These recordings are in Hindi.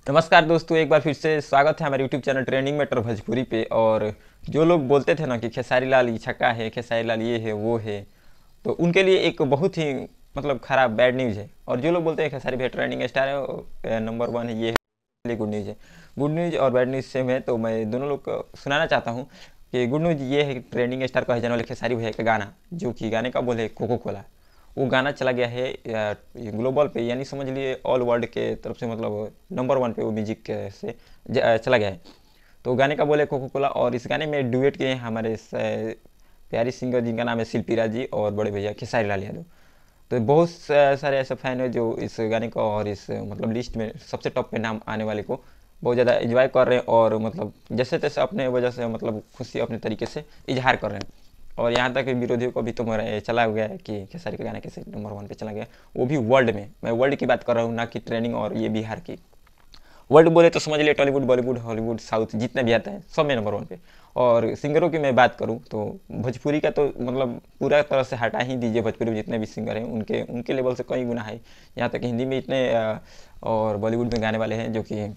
नमस्कार दोस्तों, एक बार फिर से स्वागत है हमारे YouTube channel trending matter Bhojpuri पे। और जो लोग बोलते थे ना कि खेसारी लाल ये छक्का है, खेसारी लाल ये है वो है, तो उनके लिए एक बहुत ही मतलब खराब बैड न्यूज़ है। और जो लोग बोलते हैं खेसारी भैया ट्रेंडिंग स्टार है, नंबर वन है, ये है, गुड न्यूज़ है। गुड न्यूज़ और बैड न्यूज़ सेम है, तो मैं दोनों लोग को सुनाना चाहता हूँ कि गुड न्यूज़ ये है कि ट्रेंडिंग स्टार कहे जाने वाले खेसारी भैया का गाना, जो कि गाने का बोल है कोको कोला, वो गाना चला गया है ग्लोबल पे, यानी समझ लिए ऑल वर्ल्ड के तरफ से, मतलब नंबर वन पे वो म्यूजिक से चला गया है। तो गाने का बोले कोको कोला, और इस गाने में डुएट किए हैं हमारे प्यारी सिंगर जिनका नाम है शिल्पी राज जी और बड़े भैया खेसारी लाल यादव। तो बहुत सारे ऐसे फैन है जो इस गाने को और इस मतलब लिस्ट में सबसे टॉप पे नाम आने वाले को बहुत ज़्यादा एंजॉय कर रहे हैं, और मतलब जैसे तैसे अपने वजह से मतलब खुशी अपने तरीके से इजहार कर रहे हैं। और यहाँ तक विरोधियों को भी तो मेरा चला गया है कि खेसारी का गाना कैसे नंबर वन पे चला गया, वो भी वर्ल्ड में। मैं वर्ल्ड की बात कर रहा हूँ, ना कि ट्रेनिंग और ये बिहार की। वर्ल्ड बोले तो समझ लिए टॉलीवुड, बॉलीवुड, हॉलीवुड, साउथ जितने भी आता है सब में नंबर वन पे। और सिंगरों की मैं बात करूँ तो भोजपुरी का तो मतलब पूरा तरह से हटा ही दीजिए। भोजपुरी में जितने भी सिंगर हैं उनके उनके लेवल से कई गुना है। यहाँ तक हिंदी में इतने और बॉलीवुड में गाने वाले हैं जो कि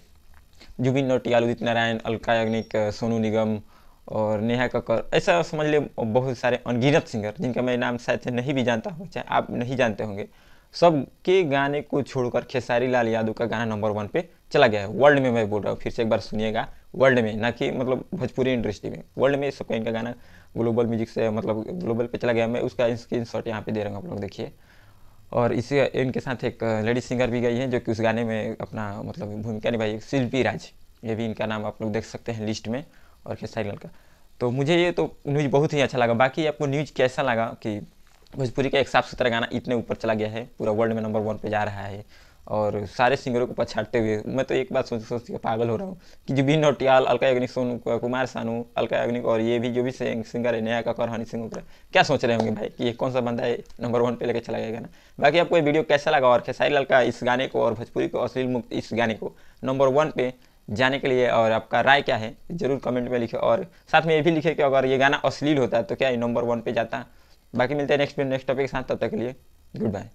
जुबिन नौटियाल, उदित नारायण, अलका याग्निक, सोनू निगम और नेहा कक्कर, ऐसा समझ लिए बहुत सारे अनगिनत सिंगर जिनका मैं नाम शायद से नहीं भी जानता हूँ, चाहे आप नहीं जानते होंगे। सब के गाने को छोड़कर खेसारी लाल यादव का गाना नंबर वन पे चला गया है वर्ल्ड में। मैं बोल रहा हूँ, फिर से एक बार सुनिएगा, वर्ल्ड में, ना कि मतलब भोजपुरी इंडस्ट्री में, वर्ल्ड में सबका इनका गाना ग्लोबल म्यूजिक से मतलब ग्लोबल पे चला गया। मैं उसका स्क्रीन शॉट यहाँ पे दे रहा हूँ, आप लोग देखिए। और इसी इनके साथ एक लेडी सिंगर भी गई है जो कि उस गाने में अपना मतलब भूमिका निभाई, शिल्पी राज, ये भी इनका नाम आप लोग देख सकते हैं लिस्ट में, और खेसारी लाल का। तो मुझे ये तो न्यूज़ बहुत ही अच्छा लगा। बाकी आपको न्यूज़ कैसा लगा कि भोजपुरी का एक साफ सुथरा गाना इतने ऊपर चला गया है, पूरा वर्ल्ड में नंबर वन पे जा रहा है, और सारे सिंगरों को पछाड़ते हुए। मैं तो एक बात सोच सोच के पागल हो रहा हूँ कि जुबिन नौटियाल, अलका याग्निक, सोनू, कुमार सानू, अलका याग्निक, और ये भी जो भी सिंगर है, नेहा कक्कड़, हनी सिंह, क्या सोच रहे होंगे भाई कि ये कौन सा बंदा है नंबर वन पे लेके चला गया गाना। बाकी आपको ये वीडियो कैसा लगा, और खेसारी लाल का इस गाने को और भोजपुरी को अश्लील मुक्त इस गाने को नंबर वन पे जाने के लिए और आपका राय क्या है, जरूर कमेंट में लिखे। और साथ में ये भी लिखे कि अगर ये गाना अश्लील होता है तो क्या ये नंबर वन पे जाता। बाकी मिलते हैं नेक्स्ट टॉपिक के साथ, तब तक के लिए गुड बाय।